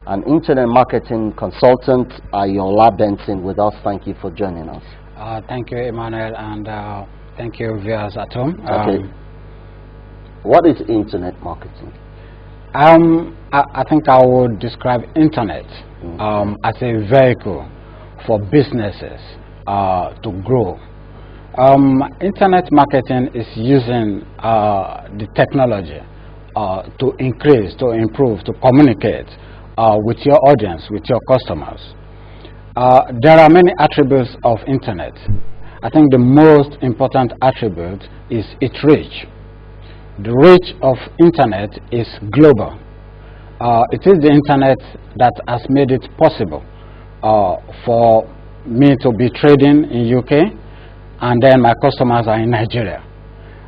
an internet marketing consultant, Ayola Benson, with us. Thank you for joining us. Thank you, Emmanuel, and thank you, viewers at home. Okay. What is internet marketing? I think I would describe internet as a vehicle for businesses to grow. Internet marketing is using the technology to increase, to improve, to communicate with your audience, with your customers. There are many attributes of internet. I think the most important attribute is its reach. The reach of internet is global. It is the internet that has made it possible for me to be trading in UK, and then my customers are in Nigeria.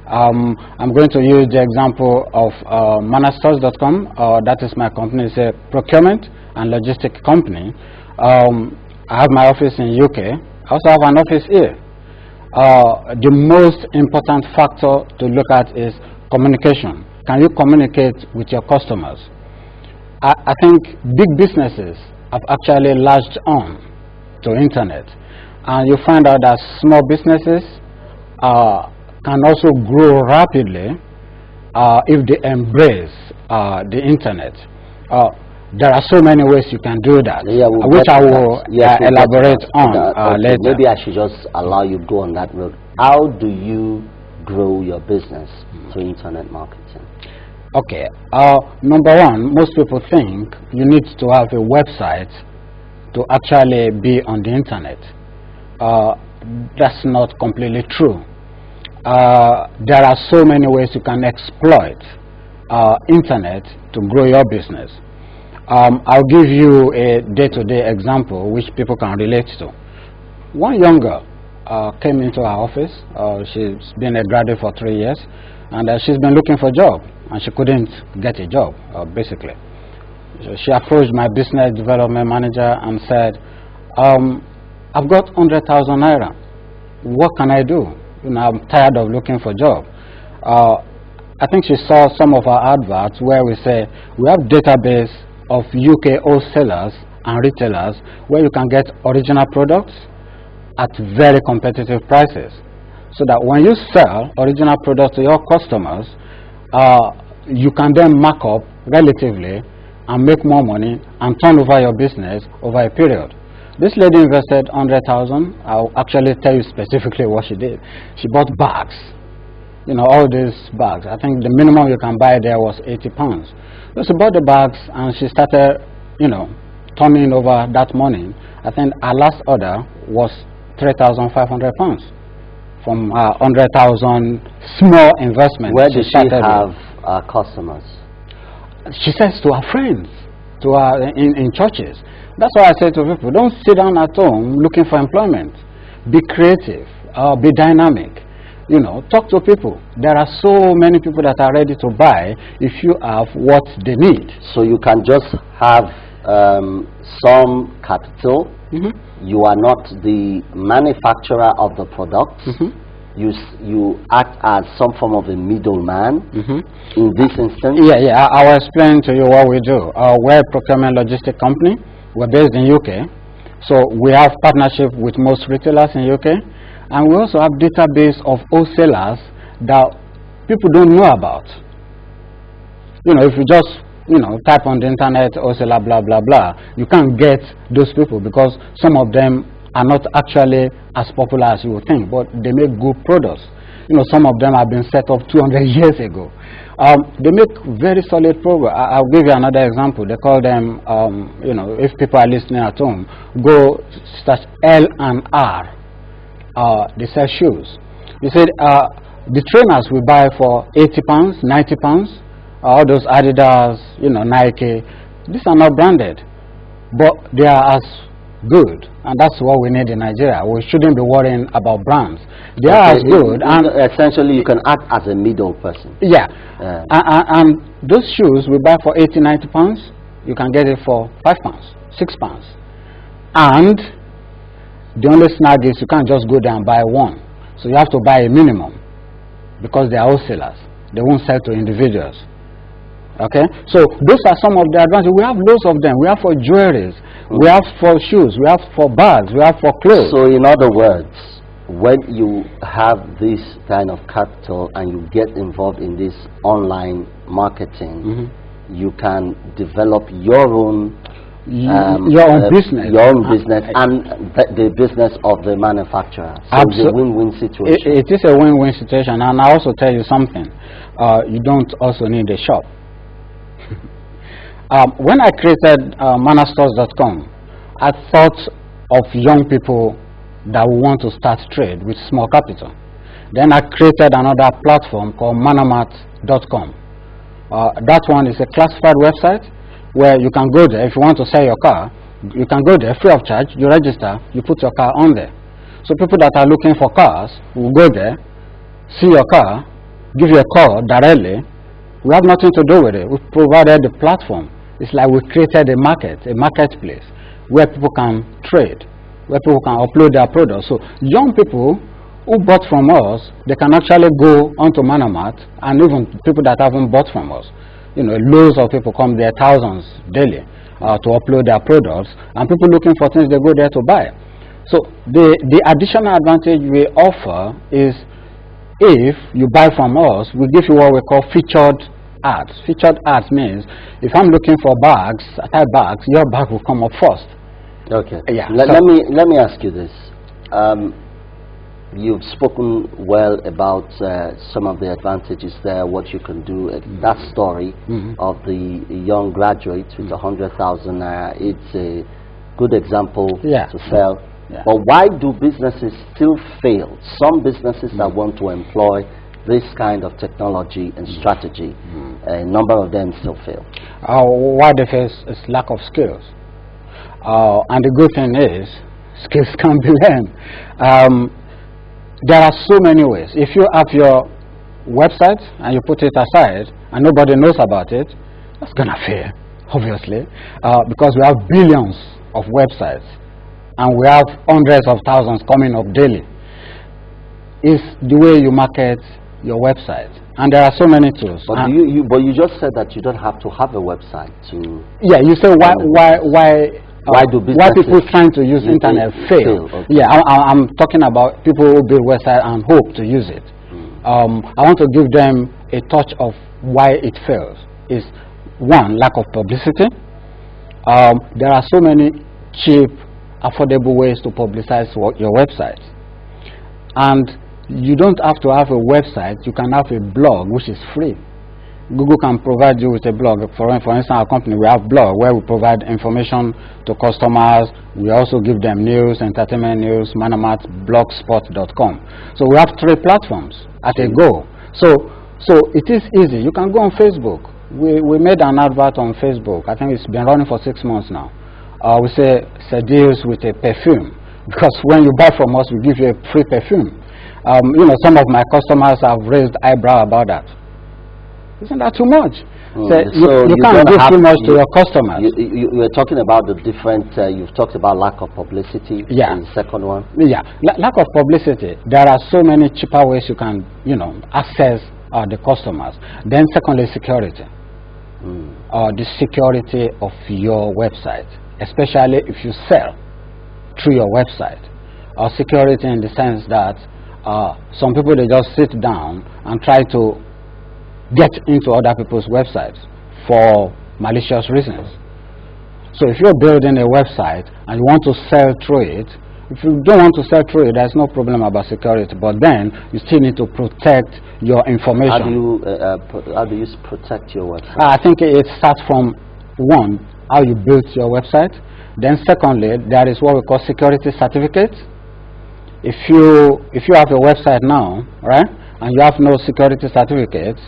I'm going to use the example of manastores.com. That is my company. It's a procurement and logistic company. I have my office in UK. I also have an office here. The most important factor to look at is communication. Can you communicate with your customers? I think big businesses have actually latched on to internet, and you find out that small businesses can also grow rapidly if they embrace the internet. There are so many ways you can do that, which I will elaborate on later. Maybe I should just allow you go on that road. How do you grow your business through internet marketing? Okay. Number one, most people think you need to have a website to actually be on the internet. That's not completely true. There are so many ways you can exploit internet to grow your business. I'll give you a day-to-day example which people can relate to. One young girl came into our office. She's been a graduate for 3 years, and she's been looking for a job, and she couldn't get a job, basically. So she approached my business development manager and said, I've got 100,000 naira. What can I do? You know, I'm tired of looking for a job. I think she saw some of our adverts where we say we have database of UK wholesalers and retailers where you can get original products at very competitive prices, so that when you sell original products to your customers, you can then mark up relatively and make more money and turn over your business over a period. This lady invested 100,000. I'll actually tell you specifically what she did. She bought bags, you know, all these bags. I think the minimum you can buy there was 80 pounds. So she bought the bags and she started, you know, turning over that morning. I think our last order was 3,500 pounds from 100,000 small investment. Where did she have customers? She says to her friends, to her in churches. That's why I say to people, don't sit down at home looking for employment. Be creative, be dynamic. You know, talk to people. There are so many people that are ready to buy if you have what they need. So you can just have some capital. You are not the manufacturer of the product. You act as some form of a middleman in this instance. Yeah, I will explain to you what we do. We're a procurement logistic company. We're based in UK, so we have partnership with most retailers in UK, and we also have database of wholesalers that people don't know about. You know, if you just, you know, type on the internet wholesaler blah blah blah, you can't get those people because some of them are not actually as popular as you would think, but they make good products. You know, some of them have been set up 200 years ago. They make very solid progress. I'll give you another example. They call them, you know, if people are listening at home, go search L&R. They sell shoes. They said the trainers we buy for 80 pounds, 90 pounds, all those Adidas, you know, Nike, these are not branded, but they are as good, and that's what we need in Nigeria. We shouldn't be worrying about brands. They are as good, and essentially you can act as a middle person. Yeah, and those shoes we buy for 80, 90 pounds, you can get it for 5 pounds, 6 pounds, and the only snag is you can't just go there and buy one, so you have to buy a minimum because they are wholesalers. They won't sell to individuals. Okay, so those are some of the advantages. We have loads of them. We have for jewelries, we have for shoes, we have for bags, we have for clothes. So in other words, when you have this kind of capital and you get involved in this online marketing, you can develop your own business, and the business of the manufacturer. So it's a win-win situation. It is a win-win situation, and I also tell you something. You don't also need a shop. When I created manastores.com, I thought of young people that want to start trade with small capital. Then I created another platform called manamat.com. That one is a classified website where you can go there. If you want to sell your car, you can go there free of charge. You register, you put your car on there. So people that are looking for cars will go there, see your car, give you a call directly. We have nothing to do with it. We provided the platform. It's like we created a marketplace where people can trade, where people can upload their products. So young people who bought from us, they can actually go onto Manamat, and even people that haven't bought from us. You know, loads of people come there, thousands daily, to upload their products, and people looking for things, they go there to buy. So the additional advantage we offer is, if you buy from us, we give you what we call featured ads. Featured ads means if I'm looking for bags, bags, your bag will come up first. Okay. Yeah. Let me ask you this. You've spoken well about some of the advantages there, what you can do. That story of the young graduate with 100,000 naira, it's a good example to sell. Yeah. But why do businesses still fail? Some businesses that want to employ this kind of technology and strategy, a number of them still fail. Why they face is lack of skills. And the good thing is, skills can be learned. There are so many ways. If you have your website and you put it aside and nobody knows about it, that's going to fail, obviously, because we have billions of websites and we have hundreds of thousands coming up daily. It's the way you market your website, and there are so many tools. But you just said that you don't have to have a website to. Yeah, you say why people trying to use internet fail? Okay. Yeah, I'm talking about people who build website and hope to use it. I want to give them a touch of why it fails. Is one, lack of publicity. There are so many cheap, affordable ways to publicize your website, and you don't have to have a website. You can have a blog which is free. Google can provide you with a blog. For instance, our company, we have blog where we provide information to customers. We also give them news, entertainment news, Manamat, blogspot.com. So we have 3 platforms at a go. So it is easy. You can go on Facebook. We made an advert on Facebook. I think it's been running for 6 months now. We say seduce with a perfume, because when you buy from us, we give you a free perfume. You know, some of my customers have raised eyebrow about that. Isn't that too much? So you can't give too much to your customers. You were talking about the different, you've talked about lack of publicity. Yeah. The second one. Yeah, lack of publicity. There are so many cheaper ways you can, access the customers. Then secondly, security. The security of your website, especially if you sell through your website. Security in the sense that some people, they just sit down and try to get into other people's websites for malicious reasons. So if you're building a website and you want to sell through it, if you don't want to sell through it, there's no problem about security, but then you still need to protect your information. How do you protect your website? I think it starts from, one, how you built your website. Then secondly, there is what we call security certificate. If you have a website now, right, and you have no security certificate,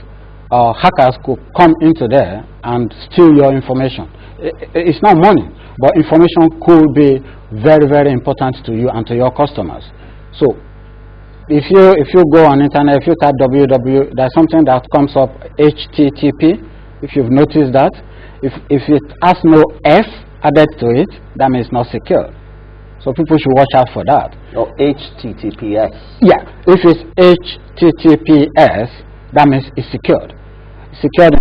hackers could come into there and steal your information. It's not money, but information could be very, very important to you and to your customers. So if you go on internet, if you type www, there's something that comes up, HTTP. If you've noticed that, if it has no S added to it, that means not secure. So people should watch out for that. Or HTTPS. Yeah, if it's HTTPS, that means it's secured. Secured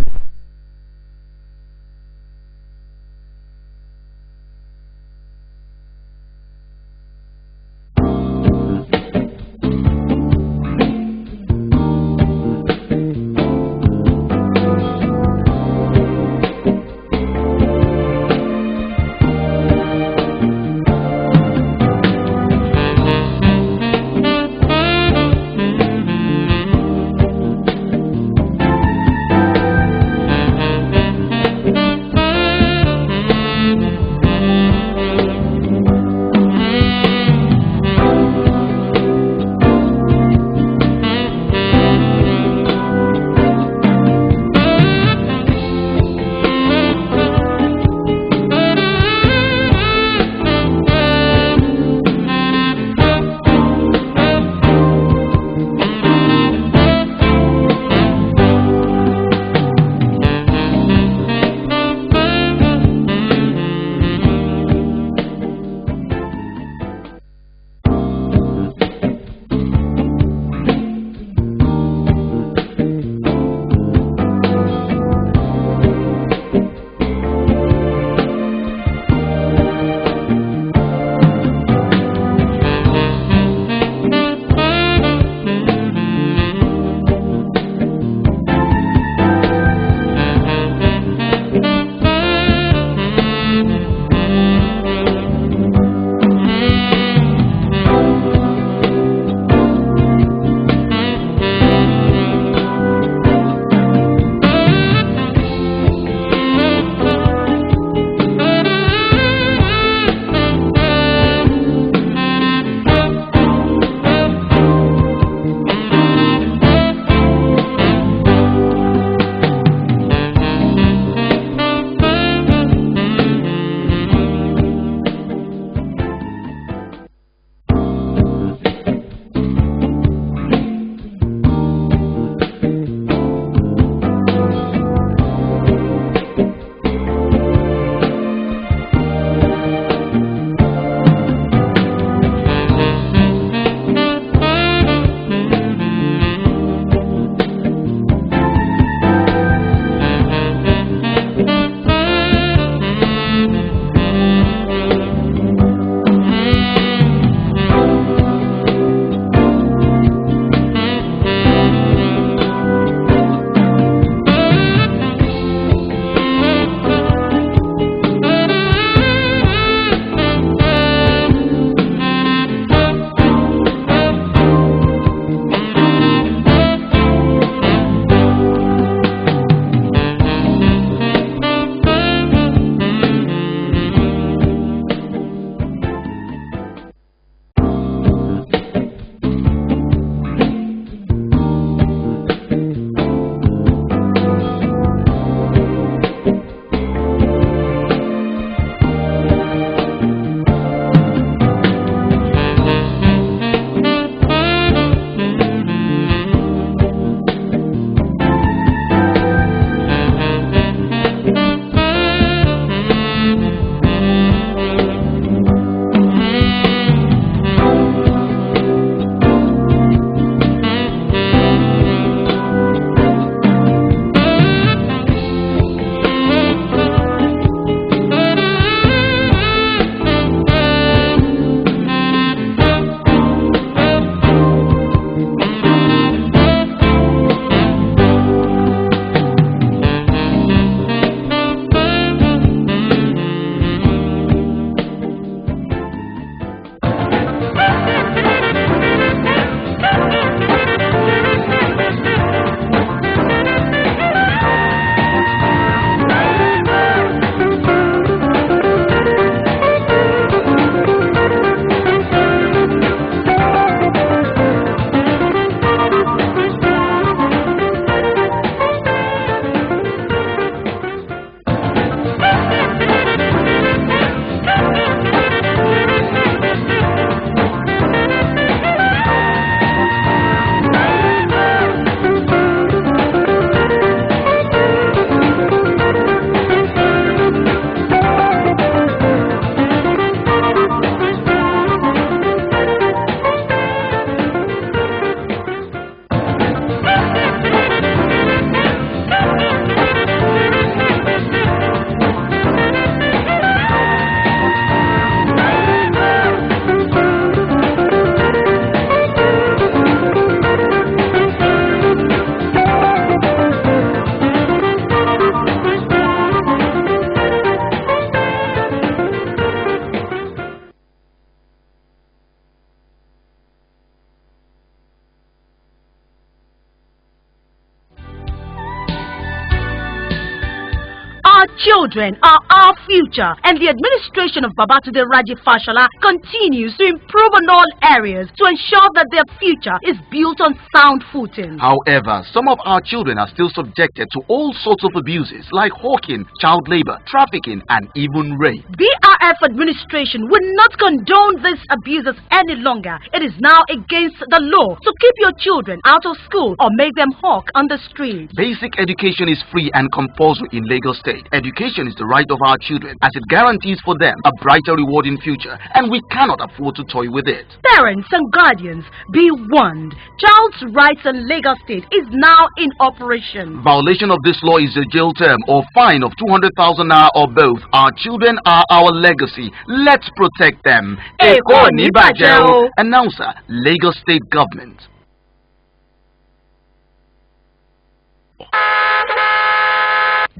children are our future, and the administration of Babatude Raji Fashola continues to improve on all areas to ensure that their future is built on sound footing. However, some of our children are still subjected to all sorts of abuses like hawking, child labor, trafficking, and even rape. BRF administration will not condone these abuses any longer. It is now against the law to keep your children out of school or make them hawk on the street. Basic education is free and compulsory in Lagos State. Education is the right of our children as it guarantees for them a brighter, rewarding future, and we cannot afford to toy with it. Parents and guardians, be warned. Child's Rights in Lagos State is now in operation. Violation of this law is a jail term or fine of 200,000 naira or both. Our children are our legacy. Let's protect them. Eko ni baje o. Announcer, Lagos State Government.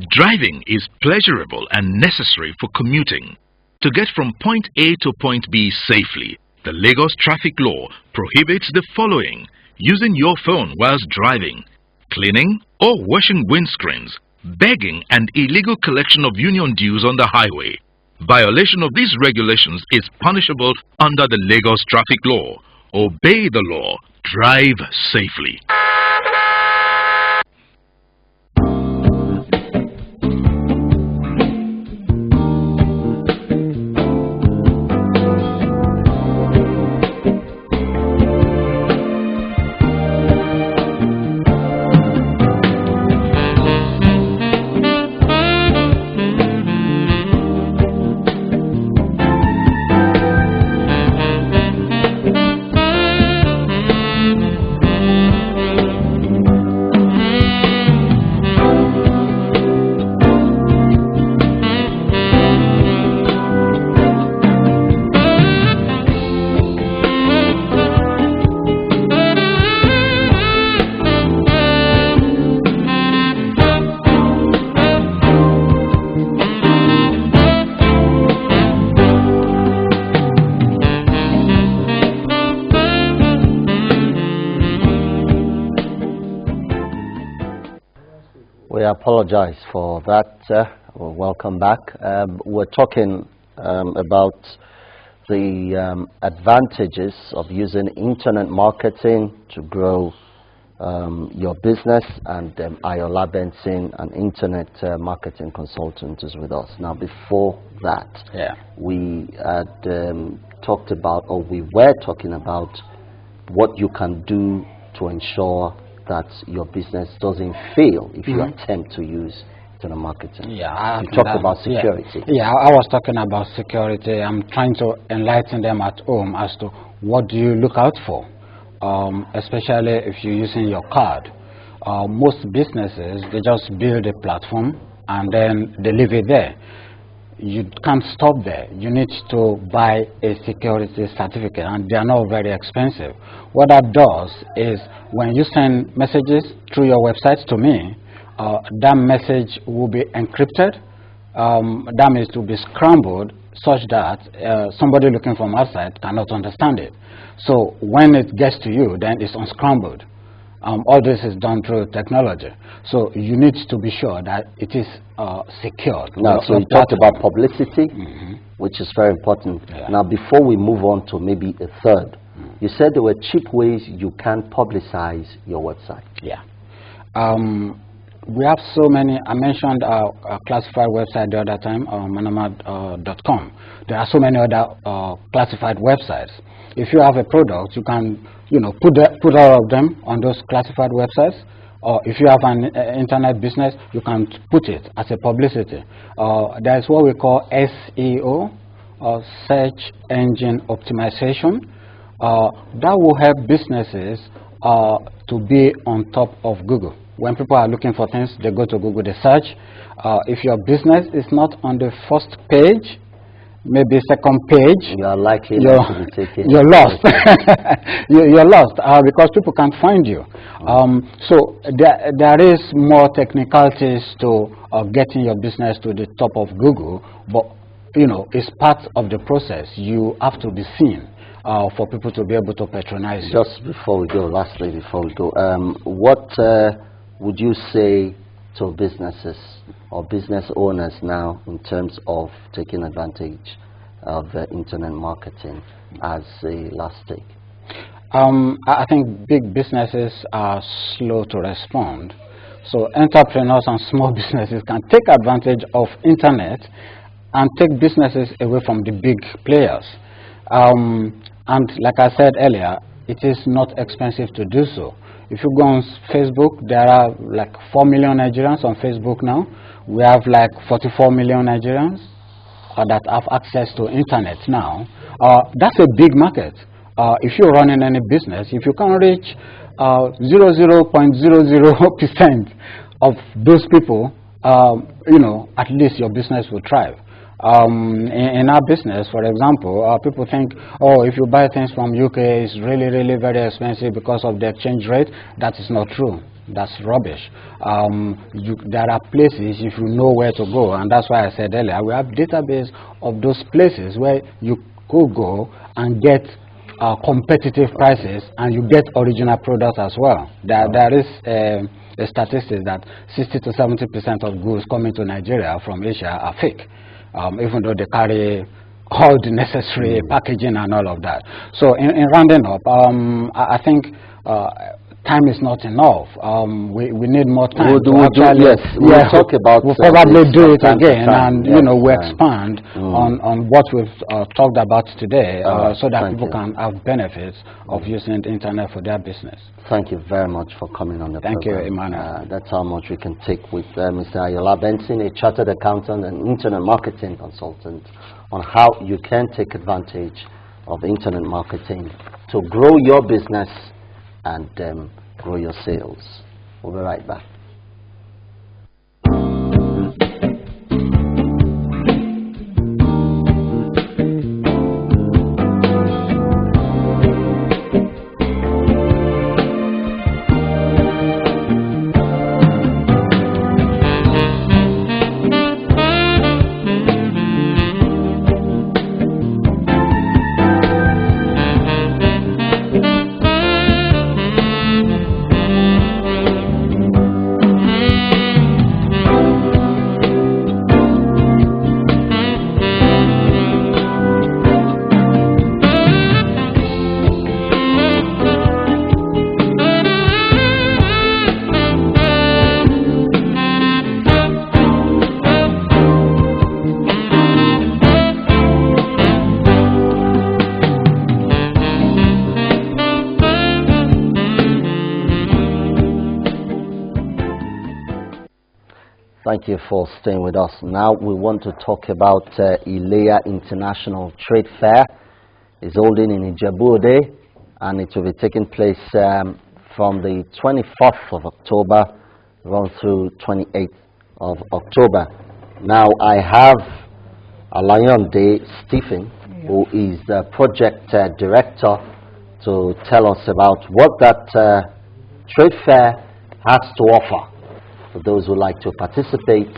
Driving is pleasurable and necessary for commuting. To get from point A to point B safely, the Lagos traffic law prohibits the following: using your phone whilst driving, cleaning or washing windscreens, begging and illegal collection of union dues on the highway. Violation of these regulations is punishable under the Lagos traffic law. Obey the law. Drive safely. We apologize for that. Welcome back. We're talking about the advantages of using internet marketing to grow your business, and Ayola Benson, an internet marketing consultant, is with us. Now, before that, we had talked about, or we were talking about, what you can do to ensure that your business doesn't fail if you attempt to use internet marketing. Yeah, you talked about security. Yeah, I was talking about security. I'm trying to enlighten them at home as to what do you look out for, especially if you're using your card. Most businesses, they just build a platform and then they leave it there. You can't stop there. You need to buy a security certificate, and they are not very expensive. What that does is, when you send messages through your website to me, that message will be encrypted. That means to be scrambled such that somebody looking from outside cannot understand it. So when it gets to you, then it's unscrambled. All this is done through technology. So you need to be sure that it is secured. Now, so you talked about publicity, which is very important. Yeah. Now, before we move on to maybe a third, you said there were cheap ways you can publicize your website. Yeah. We have so many. I mentioned a classified website the other time, manamad.com. There are so many other classified websites. If you have a product, you can, put all of them on those classified websites. Or if you have an internet business, you can put it as a publicity. There is what we call SEO, or search engine optimization. That will help businesses to be on top of Google. When people are looking for things, they go to Google, they search. If your business is not on the first page, maybe second page, you are likely not to be taken. You're lost. You're lost because people can't find you. So there is more technicalities to getting your business to the top of Google, but it's part of the process. You have to be seen for people to be able to patronize you. Just before we go, lastly, before we go, what would you say to businesses or business owners now in terms of taking advantage of internet marketing as a last take? I think big businesses are slow to respond. So entrepreneurs and small businesses can take advantage of internet and take businesses away from the big players. And like I said earlier, it is not expensive to do so. If you go on Facebook, there are like 4 million Nigerians on Facebook now. We have like 44 million Nigerians that have access to internet now. That's a big market. If you're running any business, if you can reach 0.00% of those people, you know, at least your business will thrive. In our business, for example, people think, oh, if you buy things from UK, it's really, really very expensive because of the exchange rate. That is not true. That's rubbish. There are places if you know where to go, and that's why I said earlier, we have database of those places where you could go and get competitive prices, and you get original products as well. There is a statistic that 60 to 70% of goods coming to Nigeria from Asia are fake, even though they carry all the necessary packaging and all of that. So in rounding up, I think time is not enough. We need more time. We'll talk about we'll probably do it again, and you know, we expand on what we've talked about today, so that people can have benefits of using the internet for their business. Thank you very much for coming on the program. Thank you, Emmanuel. That's how much we can take with Mr. Ayola Benson, a chartered accountant and internet marketing consultant, on how you can take advantage of internet marketing to grow your business and grow your sales. We'll be right back. Thank you for staying with us. Now we want to talk about Ilea International Trade Fair. It's holding in Ijebu-Ode, and it will be taking place from the 24th of October run through 28th of October. Now I have Alayonde Stephen, who is the project director, to tell us about what that trade fair has to offer for those who like to participate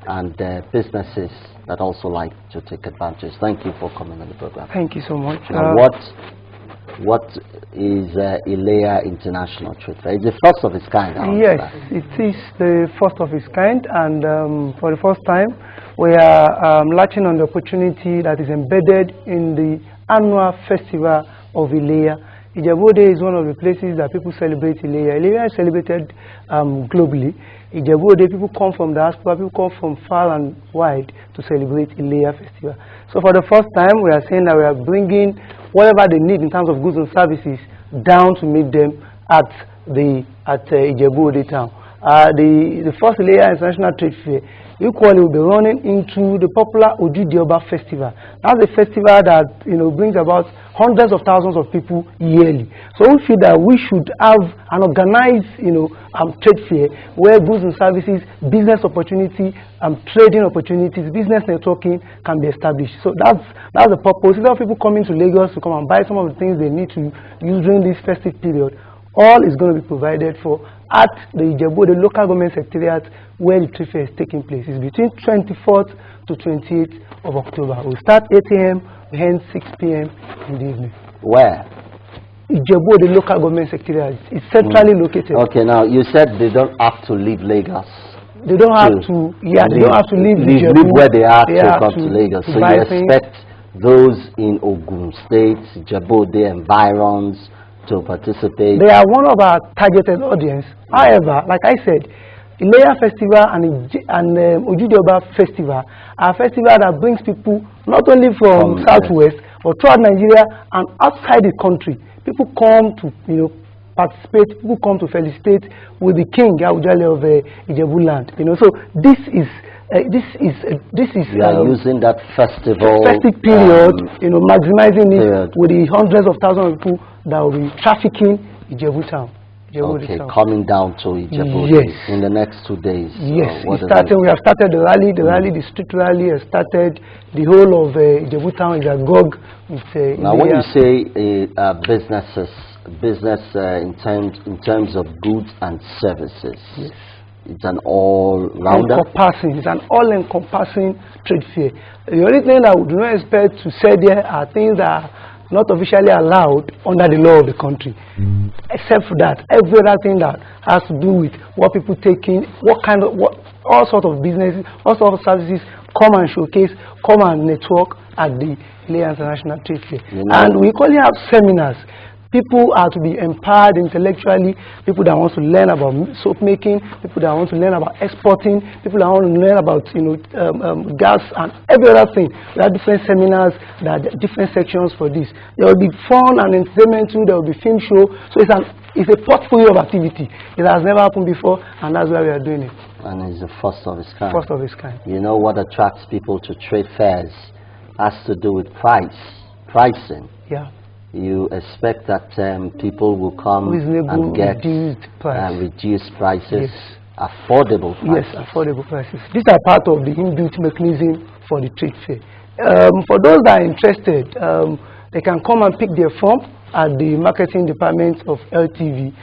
and businesses that also like to take advantage. Thank you for coming on the program. Thank you so much. Now, what is Ilea International Trade Fair? It's the first of its kind. Yes, it is the first of its kind, and for the first time we are latching on the opportunity that is embedded in the annual festival of Ilea. Ijebu-Ode is one of the places that people celebrate Ilea. Ilea is celebrated globally. Ijebu-Ode, people come from the diaspora, people come from far and wide to celebrate Ilea festival. So for the first time, we are saying that we are bringing whatever they need in terms of goods and services down to meet them at Ijebu-Ode town. The first Ilea International Trade Fair equally will be running into the popular Ojudioba festival. That's a festival that brings about hundreds of thousands of people yearly. So we feel that we should have an organized trade fair where goods and services, business opportunity, trading opportunities, business networking can be established. So that's the purpose. Instead of people coming to Lagos to come and buy some of the things they need to use during this festive period, all is going to be provided for at the Ijebu-Ode local government secretariat where the trade fair is taking place. It's between 24th to 28th of October. We'll start 8 a.m. we end 6 p.m. in the evening. Where? Ijebu-Ode local government secretariat. It's centrally located. Okay, now you said they don't have to leave Lagos. they don't have to, they don't have to leave where they are to come to Lagos. So you things. expect those in Ogun State, Jebode environs to participate? They are one of our targeted audience. However, like I said, Ileya Festival and Ojude Oba Festival are a festival that brings people not only from Southwest, but throughout Nigeria and outside the country. People come to, participate, people come to felicitate with the king, Awujale of Ijebu land. So this is we are using that festive period, maximizing it with the hundreds of thousands of people that will be trafficking Ijebu town. Okay, coming down to Ijebu in the next 2 days. Yes, we have started the rally. The street rally has started. The whole of Ijebu town is agog. Now, when you say business in terms of goods and services, it's an all-rounder. It's an all-encompassing trade fair. The only thing that we do not expect to say there are things that are not officially allowed under the law of the country. Except for that, every other thing that has to do with what people take in, all sorts of businesses, all sorts of services come and showcase, come and network at the Ileya International Trade Fair. And we equally have seminars. People are to be empowered intellectually, people that want to learn about soap making, people that want to learn about exporting, people that want to learn about gas and every other thing. There are different seminars, there are different sections for this. There will be fun and entertainment too, there will be film show. So it's a portfolio of activity. It has never happened before, and that's why we are doing it. And it's the first of its kind. First of its kind. You know what attracts people to trade fairs has to do with pricing. Yeah. You expect that people will come and get reduced prices, affordable prices. Yes, affordable prices. These are part of the inbuilt mechanism for the trade fair. For those that are interested, they can come and pick their form at the marketing department of LTV.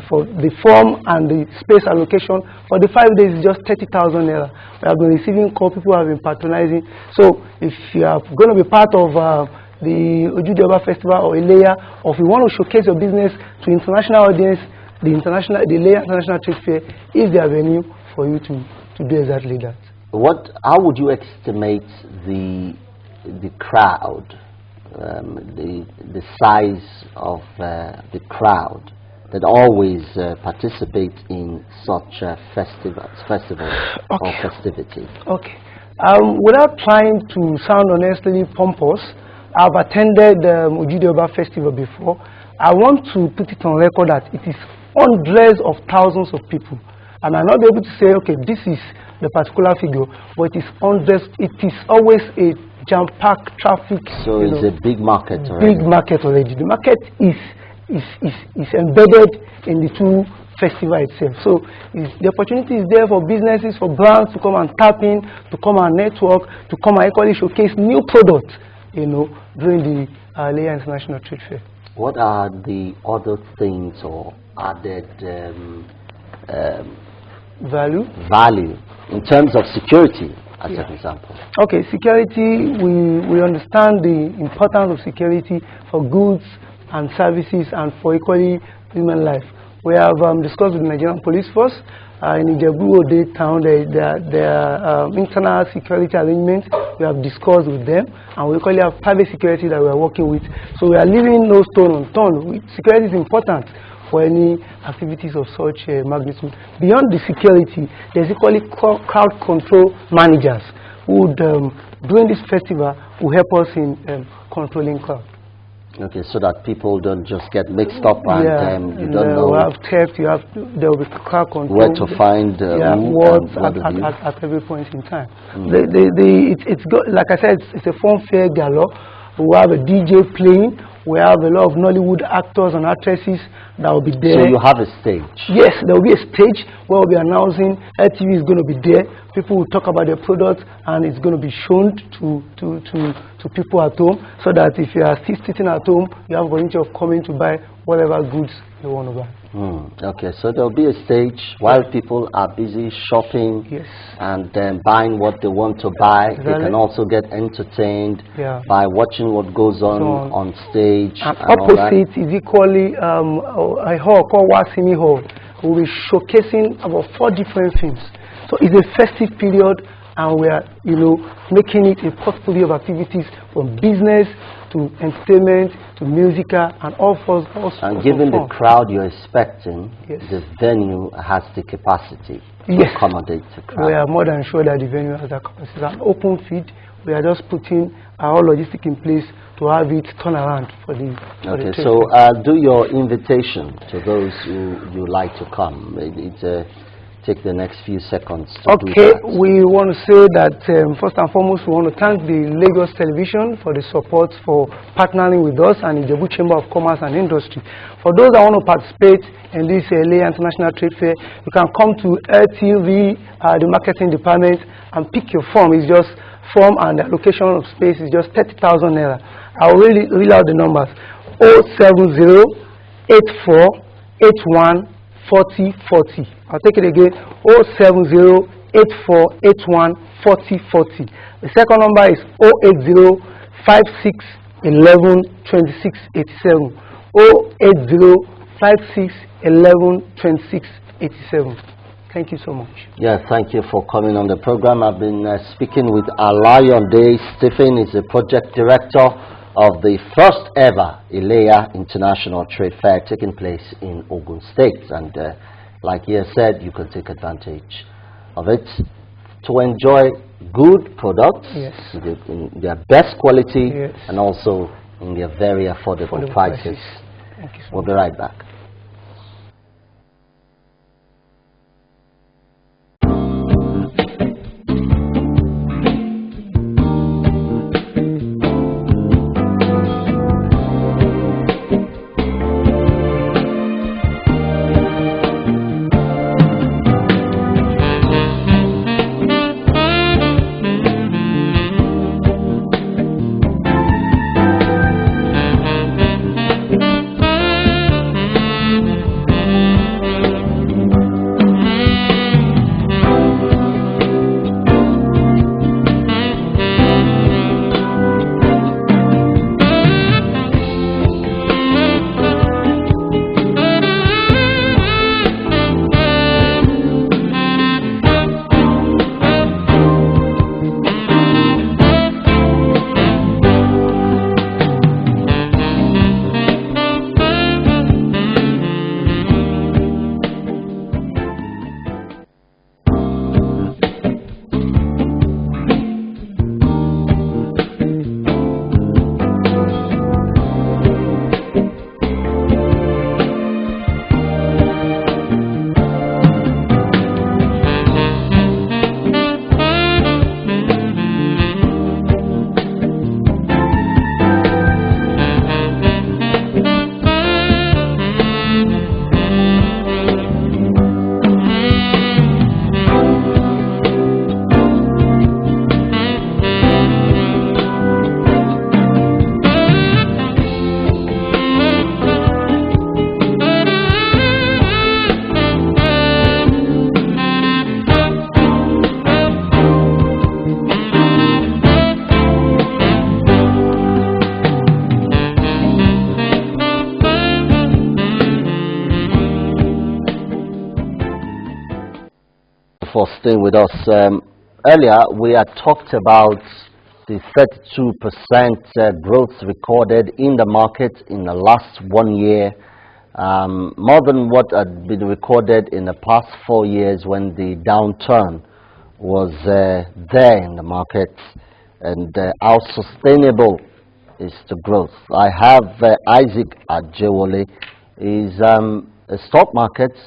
For the form and the space allocation for the 5 days is just 30,000 naira. We have been receiving calls, people have been patronizing. So if you are going to be part of the Ojude Oba Festival or Ileya, or if you want to showcase your business to international audience, the Ileya International Trade Fair is the avenue for you to do exactly that. How would you estimate the crowd, the size of the crowd that always participate in such festivals or festivities? Okay. Without trying to sound honestly pompous, I've attended the Ojude Oba Festival before. I want to put it on record that it is hundreds of thousands of people. I might not be able to say, okay, this is the particular figure, but it is hundreds. It is always a jam-packed traffic. So it's a big market already. Big market already. The market is embedded in the two festival itself. So the opportunity is there for businesses, for brands to come and tap in, to come and network, to come and equally showcase new products, during the Ileya International Trade Fair. What are the other things or added value in terms of security, as an example? Okay, security, we understand the importance of security for goods and services and for equally human life. We have discussed with the Nigerian Police Force in Ijebu-Ode town, their internal security arrangements. We have discussed with them, and we equally have private security that we are working with. So we are leaving no stone unturned. Security is important for any activities of such magnitude. Beyond the security, there's equally crowd control managers who would, during this festival, will help us in controlling crowd. Okay, so that people don't just get mixed up and you don't know. Have theft, there will be crowd control. Where to find what at every point in time. It's good, like I said, it's a fun fair gala. We have a DJ playing. We have a lot of Nollywood actors and actresses that will be there. So you have a stage? Yes, there will be a stage where we'll be announcing. LTV is going to be there. People will talk about their products, and it's going to be shown to people at home, so that if you are still sitting at home, you have opportunity of coming to buy whatever goods you want to buy. Okay, so there will be a stage while people are busy shopping and buying what they want to buy. They can also get entertained by watching what goes on stage. And opposite is equally a hall called Wasimi Hall. We'll be showcasing about 4 different films. So it's a festive period, and we are, you know, making it a portfolio of activities from business to entertainment to musical and all sorts. And given the crowd you're expecting, yes, the venue has the capacity to yes, accommodate the crowd. We are more than sure that the venue has that capacity. It's an open feed. We are just putting our logistics in place to have it turn around for the. Okay, so do your invitation to those who like to come. Take the next few seconds. Okay, we want to say that first and foremost, we want to thank the Lagos Television for the support for partnering with us and the Ijebu Chamber of Commerce and Industry. For those that want to participate in this Ileya International Trade Fair, you can come to LTV, the marketing department, and pick your form. It's just form, and the allocation of space is just 30,000 naira. I will really read out the numbers: 070 84 81 40 40. I'll take it again: 070 84 81 40 40. The second number is 080 56 11 26 87. 080 56 11 26 87. Thank you so much. Yeah, thank you for coming on the program. I've been speaking with Alayonde Stephen. He's the project director of the first ever Ileya International Trade Fair taking place in Ogun State. And like he has said, you can take advantage of it to enjoy good products, yes, in their best quality, yes, and also in their very affordable prices. Thank you so We'll be right back. For staying with us. Earlier, we had talked about the 32% growth recorded in the market in the last 1 year, more than what had been recorded in the past 4 years when the downturn was there in the market, and how sustainable is the growth. I have Isaac Ajewole. He's a stock market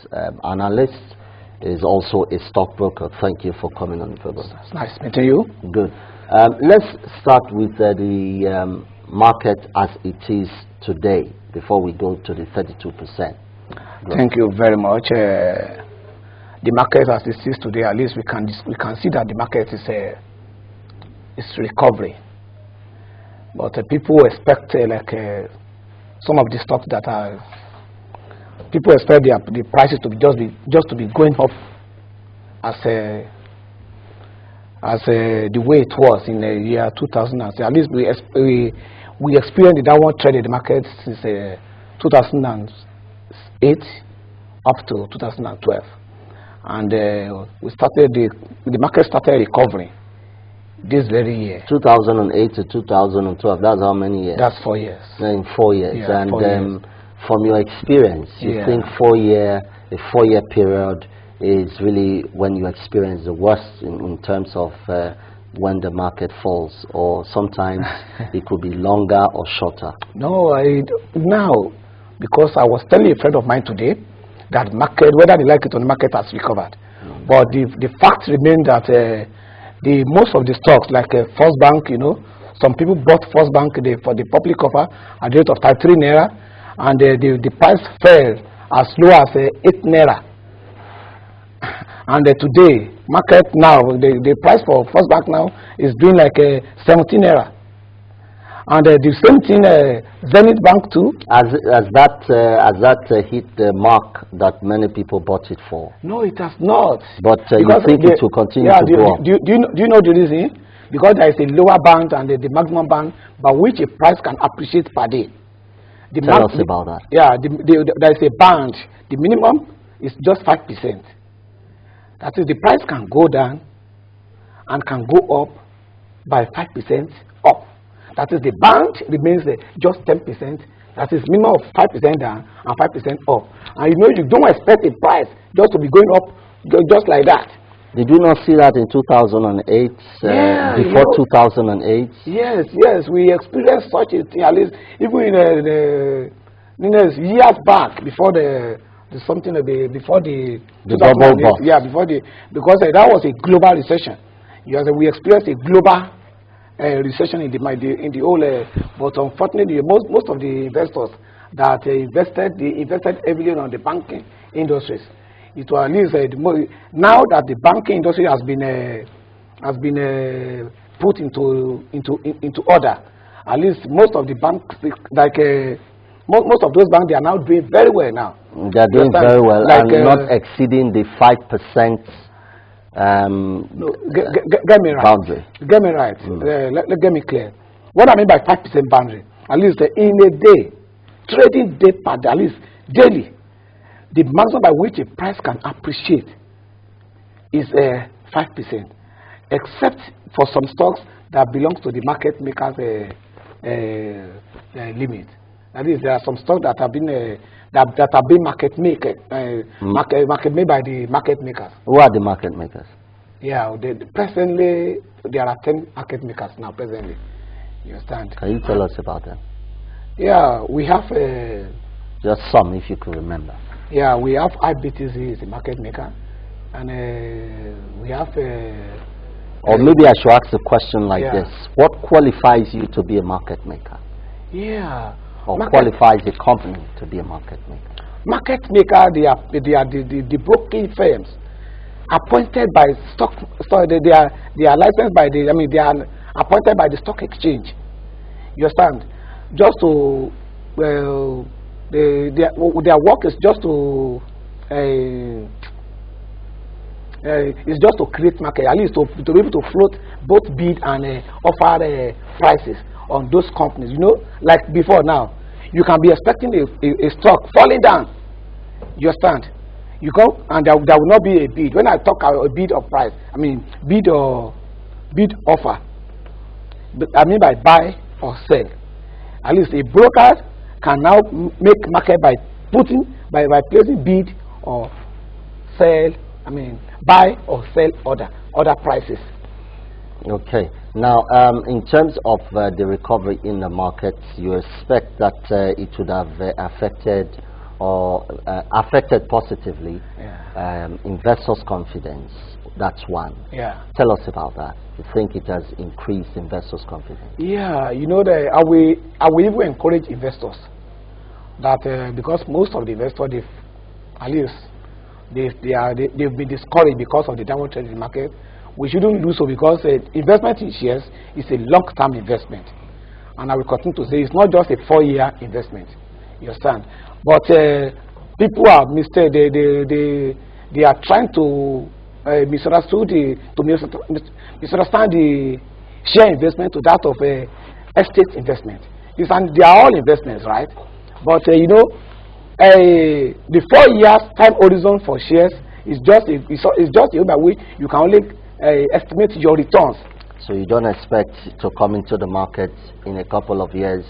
analyst, is also a stockbroker. Thank you for coming on the program. It's nice meeting you. Good. Let's start with the market as it is today before we go to the 32%. Thank you very much. The market as it is today, at least we can see that the market is recovery. But people expect some of the stocks that are. People expect the prices to be just be going up as the way it was in the year 2000. At least we experienced the downward trend in the market since 2008 up to 2012, and the market started recovering this very year. 2008 to 2012. That's how many years? That's 4 years. In 4 years. Yeah, and 4 years. From your experience, you think a 4-year period is really when you experience the worst in terms of when the market falls, or sometimes it could be longer or shorter? No, now, because I was telling a friend of mine today that market, whether they like it or not, market has recovered. But the fact remains that most of the stocks, like First Bank, you know, some people bought First Bank for the public offer at the rate of 33 naira, and the price fell as low as 8 naira. And today, market now, the price for First Bank now is doing like 17 naira. And the same thing, Zenith Bank too. Has that hit the mark that many people bought it for? No, it has not. But you think it will continue to go up? Do you know the reason? Because there is a lower band and the maximum band by which a price can appreciate per day. Tell us about that. Yeah, there is a band. The minimum is just 5%. That is, the price can go down and can go up by 5% up. That is, the band remains just 10%. That is minimum of 5% down and 5% up. And you know, you don't expect a price just to be going up just like that. Did you not see that in 2008, before 2008? Yes, we experienced such a thing, at least even in years back, before before the bubble burst. Yeah, because that was a global recession. We experienced a global recession in the whole. But unfortunately, most of the investors that invested heavily on the banking industries. It was at least now that the banking industry has been put into order. At least most of the banks, like most of those banks, they are now doing very well now. They are doing very well, like, and not exceeding the 5%. Get me right. Boundary. Get me right. Get me clear. What I mean by 5% boundary, at least in a day, trading day per day, at least daily, the maximum by which a price can appreciate is 5%, except for some stocks that belongs to the market makers limit. That is, there are some stocks that have been market made by the market makers. Who are the market makers? Yeah, presently there are 10 market makers now. Presently, you understand? Can you tell us about them? Yeah, we have just some, if you could remember. Yeah, we have IBTC is a market maker, and we have. Or maybe I should ask a question like this: what qualifies you to be a market maker? Yeah. Or qualifies a company to be a market maker? Market maker, they are the broking firms appointed by stock. So they are licensed by the. I mean, they are appointed by the stock exchange. You understand? Just to their work is just to create market, at least to be able to float both bid and offer prices on those companies. You know, like before now, you can be expecting a stock falling down. You understand? You go and there will not be a bid. When I talk about a bid or price, I mean bid or bid offer. I mean by buy or sell. At least a broker can now make market by placing bid or sell. I mean buy or sell other prices. Okay. Now, in terms of the recovery in the markets, you expect that it would have affected positively investors' confidence. That's one. Yeah. Tell us about that. You think it has increased investors' confidence? Yeah. You know, I will even encourage investors that because most of the investors, they've been discouraged because of the downward trend in the market. We shouldn't do so, because investment in shares is a long-term investment, and I will continue to say it's not just a 4-year investment. You understand? But people are mistaken. They are trying to misunderstand the share investment to that of estate investment. They are all investments, right? But you know, the 4 years time horizon for shares it's just a way by which you can only estimate your returns. So you don't expect to come into the market in a couple of years,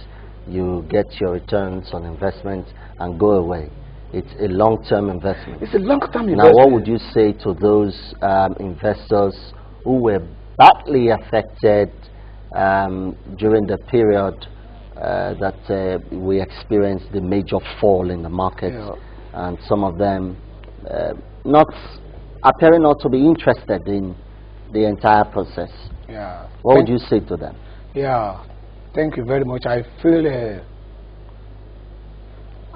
you get your returns on investment and go away. It's a long-term investment. It's a long-term investment. Now, what would you say to those investors who were badly affected during the period that we experienced the major fall in the market, and some of them appearing not to be interested in the entire process? Yeah. What would you say to them? Yeah, thank you very much. I feel,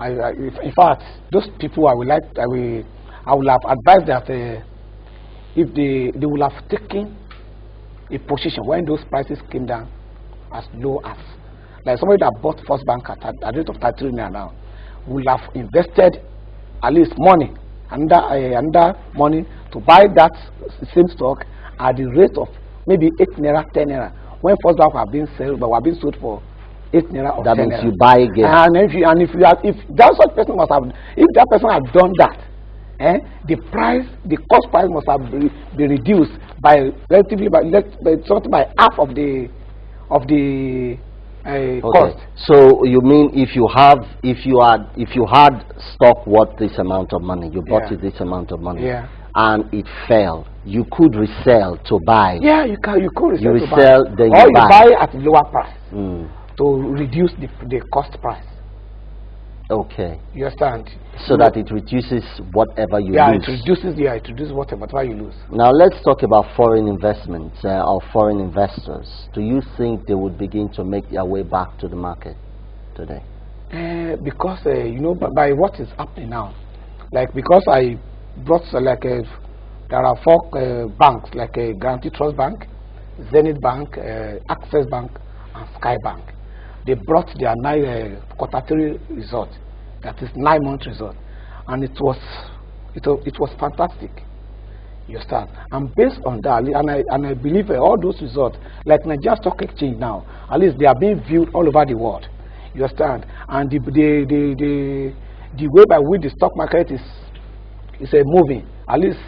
in fact, those people I would have advised that if they would have taken a position when those prices came down as low as, like somebody that bought First Bank at a rate of 33 now, would have invested at least money, under money to buy that same stock at the rate of maybe 8 naira, 10 naira, when First Bank have been sold for 8 naira or 10 naira. That means you buy again. And if that such person must have, if that person had done that, the cost price must have been reduced by relatively by something by half of the cost. So you mean if you had stock worth this amount of money, you bought it this amount of money, and it fell, you could resell to buy. Yeah, you could resell. You resell, to buy. then or you buy. buy at a lower price to reduce the cost price. Okay. You understand? So that it reduces whatever you lose. It reduces whatever you lose. Now let's talk about foreign investments or foreign investors. Do you think they would begin to make their way back to the market today? Because you know, by what is happening now, like because I brought there are 4 banks like Guarantee Trust Bank, Zenith Bank, Access Bank, and Sky Bank. They brought their quarter 3 result, that is 9-month result, and it was fantastic. You understand? And based on that, and I believe all those results, like Nigeria Stock Exchange now, at least they are being viewed all over the world. You understand? And the way by which the stock market is moving, at least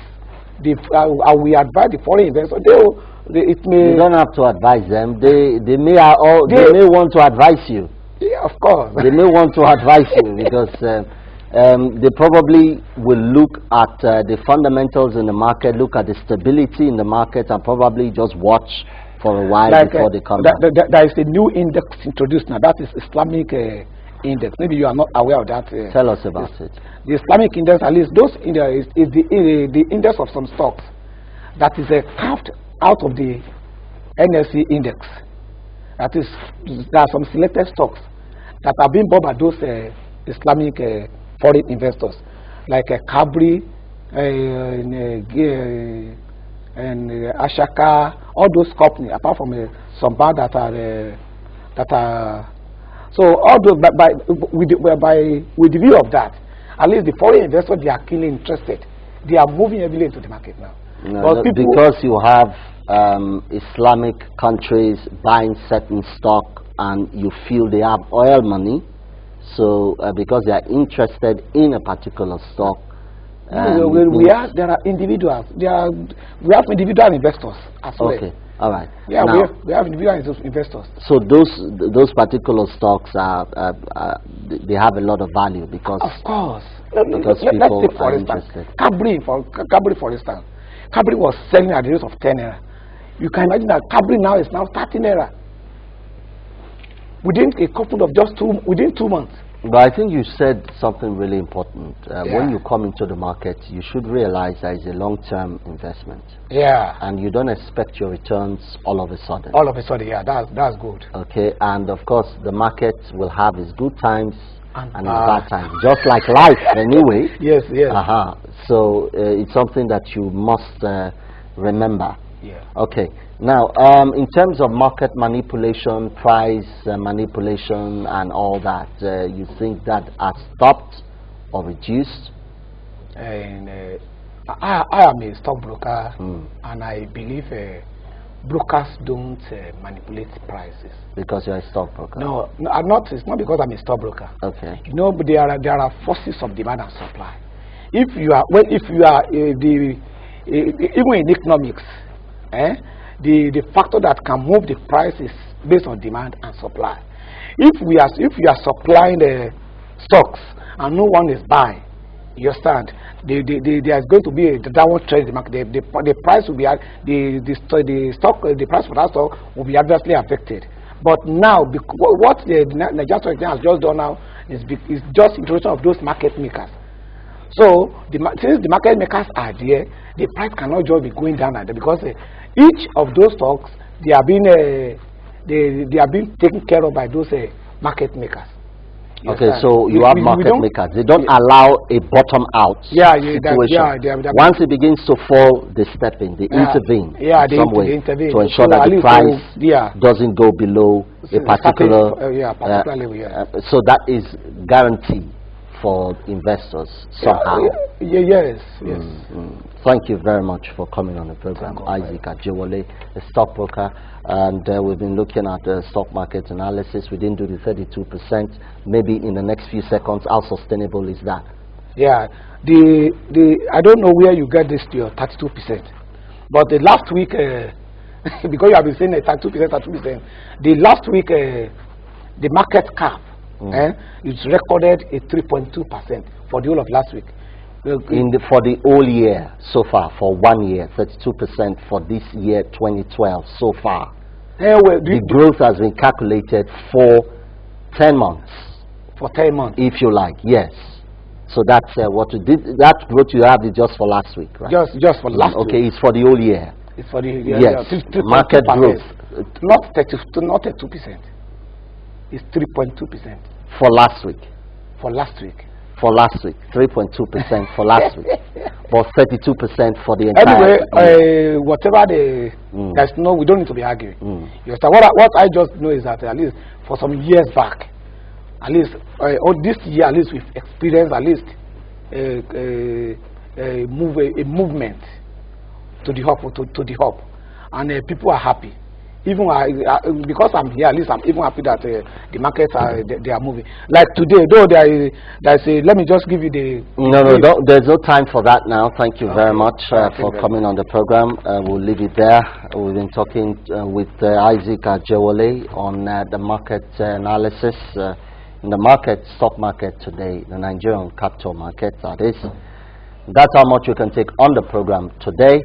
we advise the foreign investors. You don't have to advise them. They may want to advise you. Yeah, of course. They may want to advise you because they probably will look at the fundamentals in the market, look at the stability in the market, and probably just watch for a while before they come back. There is a new index introduced now. That is Islamic index. Maybe you are not aware of that. Tell us about it. The Islamic index, at least those index is the index of some stocks that is carved out of the NSE index. That is, there are some selected stocks that are being bought by those Islamic foreign investors, like Kabri and Ashaka, all those companies, apart from some banks that are. So all those with the view of that, at least the foreign investors, they are keenly interested. They are moving heavily into the market now. No, because you have Islamic countries buying certain stock and you feel they have oil money, so because they are interested in a particular stock. There are individuals. We have individual investors as well. Okay, all right. Yeah, now, we have individual investors. So those particular stocks they have a lot of value because of course because people are interested. Kabri for instance. Kabri was selling at the rate of 10 naira. You can imagine that Kabri now is now 30 naira. Within a couple of within 2 months. But I think you said something really important. When you come into the market, you should realize that it's a long-term investment. Yeah. And you don't expect your returns all of a sudden. All of a sudden, yeah, that's good. Okay, and of course, the market will have its good times and its bad times, just like life anyway. Yes, yes. So it's something that you must remember. Yeah. Okay. Now, in terms of market manipulation, price manipulation, and all that, you think that has stopped or reduced? And I am a stockbroker, and I believe brokers don't manipulate prices. Because you're a stockbroker? No, I'm not. It's not because I'm a stockbroker. Okay. You know, but there are forces of demand and supply. if you are even in economics, the factor that can move the price is based on demand and supply. If you are supplying the stocks and no one is buying, you understand, there's going to be a downward trend in the market. The price will be the price for that stock will be adversely affected. But now, what the Nigerian Stock Exchange has just done now is just introduction of those market makers. So since the market makers are there, the price cannot just be going down at them, because each of those stocks, they are being taken care of by those market makers. Okay, so you have market makers. They don't allow a bottom out situation. Once it begins to fall, they step in, they intervene in some way to ensure that the price doesn't go below a particular level. So that is guarantee for investors somehow. Yes. Thank you very much for coming on the program. Isaac Ajewole, a stockbroker, and we've been looking at the stock market analysis. We didn't do the 32%. Maybe in the next few seconds, how sustainable is that? Yeah, I don't know where you get this to your 32%, but the last week, because you have been saying 32%, the last week, the market cap it's recorded a 3.2% for the whole of last week. For the whole year so far, for 1 year, 32% for this year 2012 so far. The growth has been calculated for 10 months. For 10 months, if you like, yes. So that's what you did. That growth you have is just for last week, right? Just for last week. Okay, it's for the whole year. It's for the year. Yes. Market growth. Not 2%. It's 3.2%. For last week. For last week. For last week, 3.2% for last week, but 32% for the entire. Anyway, whatever there's no, we don't need to be arguing. You understand? What I just know is that at least for some years back, at least this year, at least we've experienced at least a movement to the hub, and people are happy. Even because I'm here, at least I'm even happy that the markets they are moving. Like today, though there's a, let me just give you the. There's no time for that now. Thank you very much for coming on the program. We'll leave it there. We've been talking with Isaac Ajewole on the market analysis in the stock market today, the Nigerian capital market. That's how much we can take on the program today.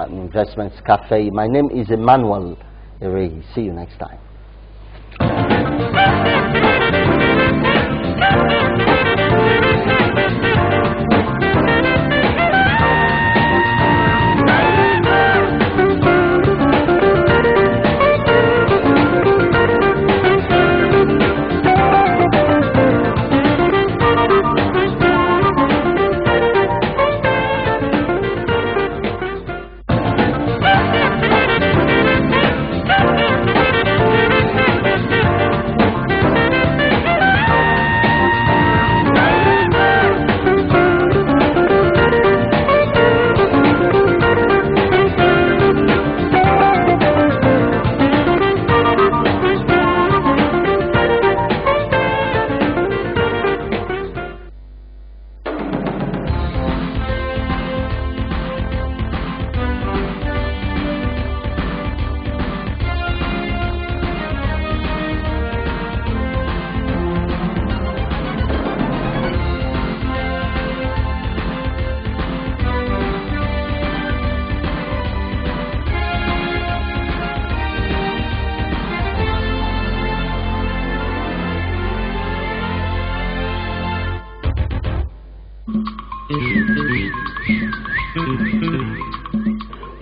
Investments Cafe. My name is Emmanuel. See you next time.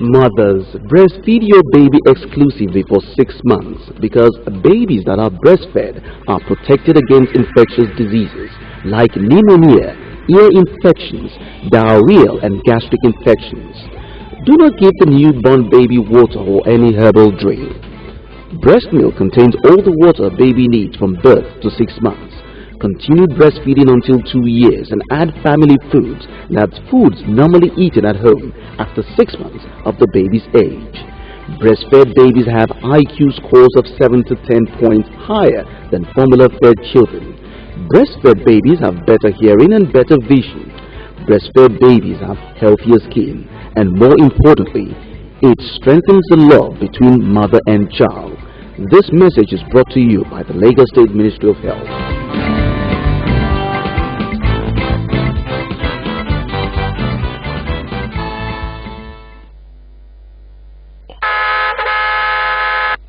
Mothers, breastfeed your baby exclusively for 6 months, because babies that are breastfed are protected against infectious diseases like pneumonia, ear infections, diarrhea and gastric infections. Do not give the newborn baby water or any herbal drink. Breast milk contains all the water baby needs from birth to 6 months. Continue breastfeeding until 2 years and add family foods, that's foods normally eaten at home after 6 months of the baby's age. Breastfed babies have IQ scores of 7 to 10 points higher than formula-fed children. Breastfed babies have better hearing and better vision. breastfed babies have healthier skin, and more importantly, it strengthens the love between mother and child. This message is brought to you by the Lagos State Ministry of Health.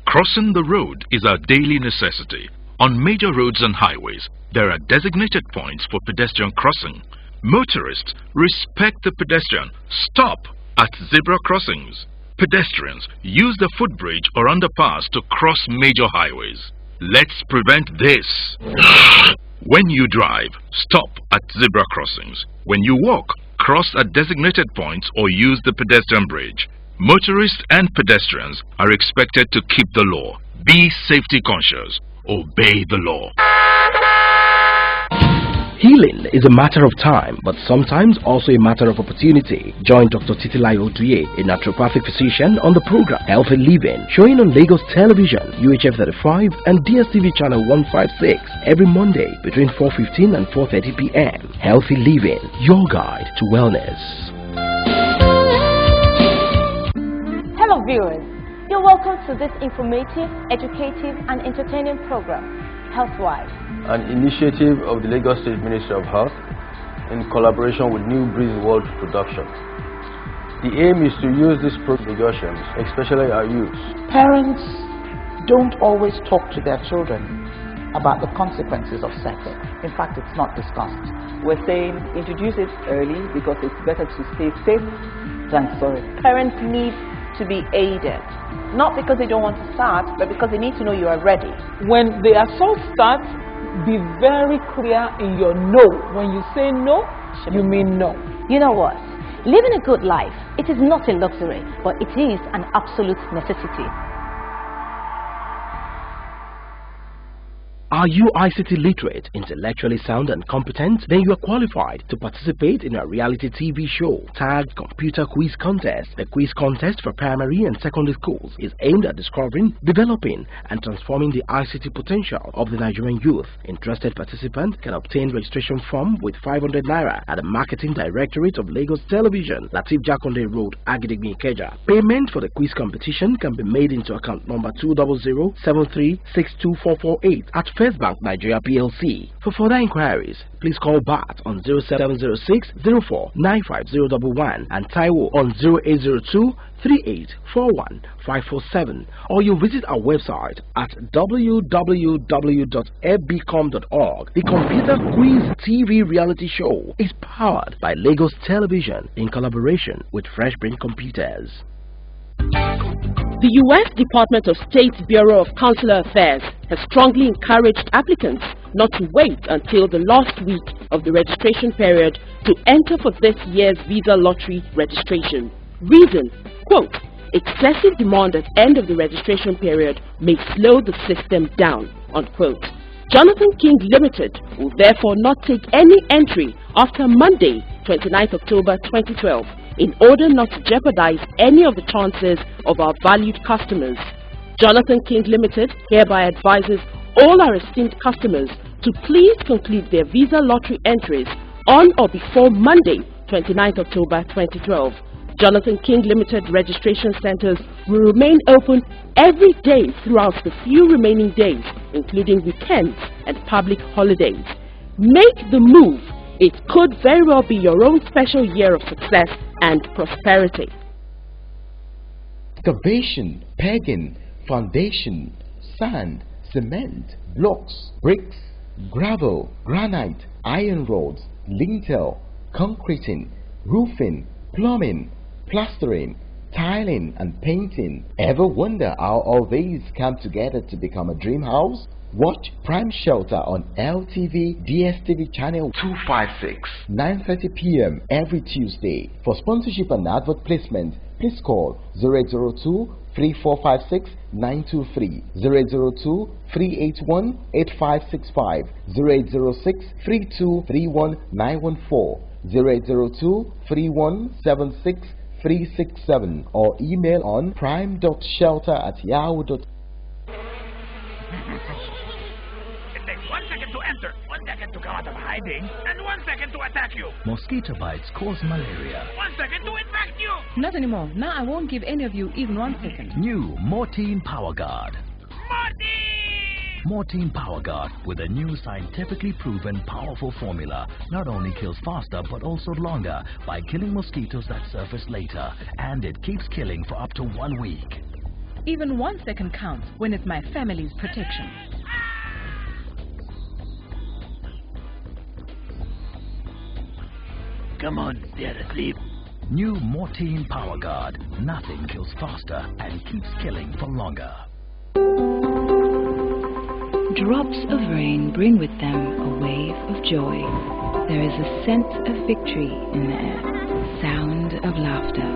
Crossing the road is a daily necessity. On major roads and highways, there are designated points for pedestrian crossing. Motorists, respect the pedestrian. Stop at zebra crossings. Pedestrians, use the footbridge or underpass to cross major highways. Let's prevent this. When you drive, stop at zebra crossings. When you walk, cross at designated points or use the pedestrian bridge. Motorists and pedestrians are expected to keep the law. Be safety conscious. Obey the law. Healing is a matter of time, but sometimes also a matter of opportunity. Join Dr. Titilayo Oduye, a naturopathic physician, on the program Healthy Living, showing on Lagos Television, UHF 35 and DSTV channel 156 every Monday between 4:15 and 4:30 p.m. Healthy Living, your guide to wellness. Hello viewers, you're welcome to this informative, educative and entertaining program, Healthwise, an initiative of the Lagos State Ministry of Health in collaboration with New Breeze World Production. The aim is to use this program, especially our youth. Parents don't always talk to their children about the consequences of sex. In fact, it's not discussed. We're saying introduce it early because it's better to stay safe than sorry. Parents need to be aided, not because they don't want to start, but because they need to know you are ready. When the assault starts, be very clear in your no. When you say no, you mean no. You know what? Living a good life, it is not a luxury, but it is an absolute necessity. Are you ICT literate, intellectually sound and competent? Then you are qualified to participate in a reality TV show tagged Computer Quiz Contest. The quiz contest for primary and secondary schools is aimed at discovering, developing and transforming the ICT potential of the Nigerian youth. Interested participants can obtain registration form with 500 naira at the Marketing Directorate of Lagos Television, Latif Jakonde Road, Agidegbe, Ikeja. Payment for the quiz competition can be made into account number 200-7362-448 at First Bank Nigeria PLC. For further inquiries, please call BAT on 0706 04 95011 and Taiwo on 0802 3841 547, or you visit our website at www.fbcom.org. The Computer Quiz TV reality show is powered by Lagos Television in collaboration with Fresh Brain Computers. The U.S. Department of State's Bureau of Consular Affairs has strongly encouraged applicants not to wait until the last week of the registration period to enter for this year's visa lottery registration. Reason, quote, excessive demand at end of the registration period may slow the system down, unquote. Jonathan King Limited will therefore not take any entry after Monday, 29th October 2012, in order not to jeopardize any of the chances of our valued customers. Jonathan King Limited hereby advises all our esteemed customers to please conclude their visa lottery entries on or before Monday, 29th October 2012. Jonathan King Limited registration centers will remain open every day throughout the few remaining days, including weekends and public holidays. Make the move. It could very well be your own special year of success and prosperity. Excavation, pegging, foundation, sand, cement, blocks, bricks, gravel, granite, iron rods, lintel, concreting, roofing, plumbing, plastering, tiling and painting. Ever wonder how all these come together to become a dream house? Watch Prime Shelter on LTV DSTV channel 256, 9:30 p.m. every Tuesday. For sponsorship and advert placement, please call 0802-3456-923, 0802-381-8565, 0806-3231-914, 0802-3176-367, or email on prime.shelter@yahoo.com. 1 second to enter, 1 second to come out of hiding, and 1 second to attack you. Mosquito bites cause malaria. 1 second to infect you. Not anymore. Now I won't give any of you even 1 second. New Mortein Power Guard. Mortein Power Guard, with a new scientifically proven powerful formula, not only kills faster but also longer by killing mosquitoes that surface later, and it keeps killing for up to 1 week. Even 1 second counts when it's my family's protection. Come on, they're asleep. New Mortein Power Guard. Nothing kills faster and keeps killing for longer. Drops of rain bring with them a wave of joy. There is a scent of victory in the air, sound of laughter.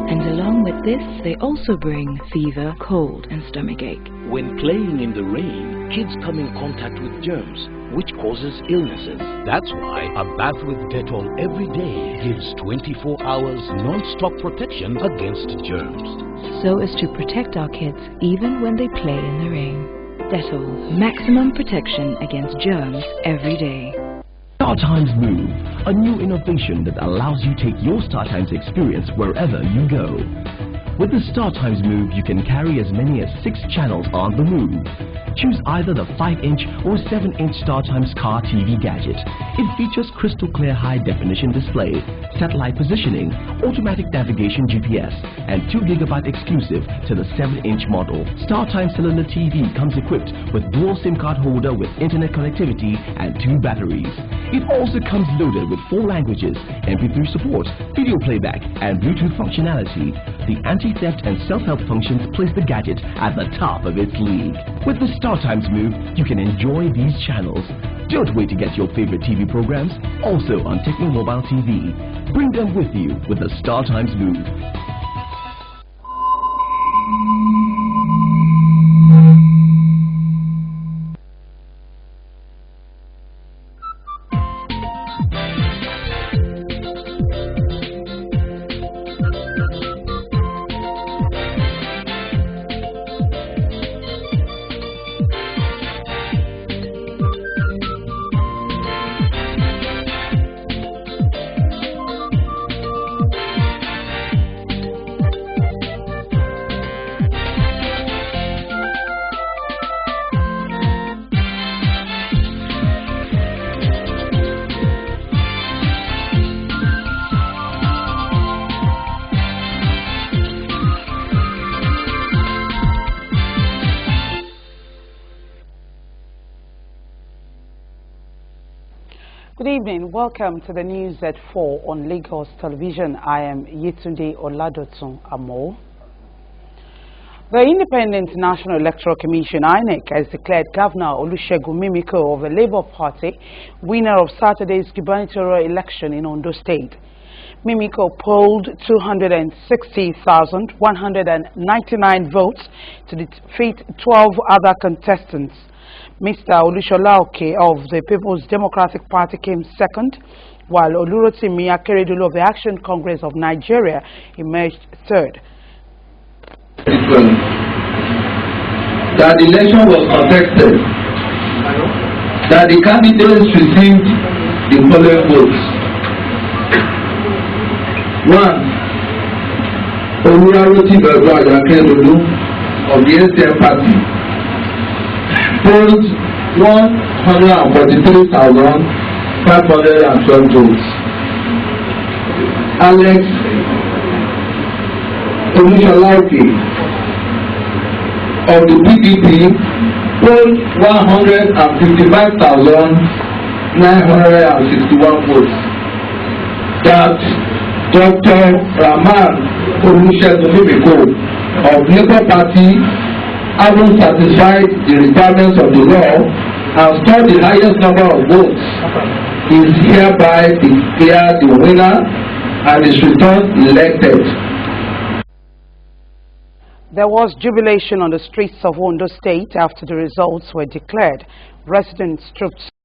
And along with this, they also bring fever, cold, and stomachache. When playing in the rain, kids come in contact with germs, which causes illnesses. That's why a bath with Dettol every day gives 24 hours non-stop protection against germs. So as to protect our kids even when they play in the rain. Dettol, maximum protection against germs every day. StarTimes Move, a new innovation that allows you to take your StarTimes experience wherever you go. With the StarTimes Move, you can carry as many as 6 channels on the move. Choose either the 5-inch or 7-inch StarTimes car TV gadget. It features crystal clear high-definition display, satellite positioning, automatic navigation GPS, and 2 GB exclusive to the 7-inch model. StarTimes Cellular TV comes equipped with dual SIM card holder with internet connectivity and 2 batteries. It also comes loaded with 4 languages, MP3 support, video playback, and Bluetooth functionality. The anti-theft and self-help functions place the gadget at the top of its league. With the StarTimes Move, you can enjoy these channels. Don't wait to get your favorite TV programs, also on Tecno Mobile TV. Bring them with you with the StarTimes Move. Good evening. Welcome to the news at 4 on Lagos Television. I am Yetunde Oladotun Amo. The Independent National Electoral Commission, INEC, has declared Governor Olusegun Mimiko of the Labour Party winner of Saturday's gubernatorial election in Ondo State. Mimiko polled 260,199 votes to defeat 12 other contestants. Mr. Olushola Oke of the People's Democratic Party came second, while Olurotimi Akeredolu of the Action Congress of Nigeria emerged third. That the election was contested, that the candidates received the following votes. 1. Olurotimi Akeredolu of the ACN Party polled 143,512 votes. Alex Olushola Oke of the PDP polled 155,961 votes. That Dr. Rahman Olusegun Mimiko of Labour Party, having satisfied the requirements of the law and scored the highest number of votes, is hereby declared the winner and is returned elected. There was jubilation on the streets of Ondo State after the results were declared. Residents trooped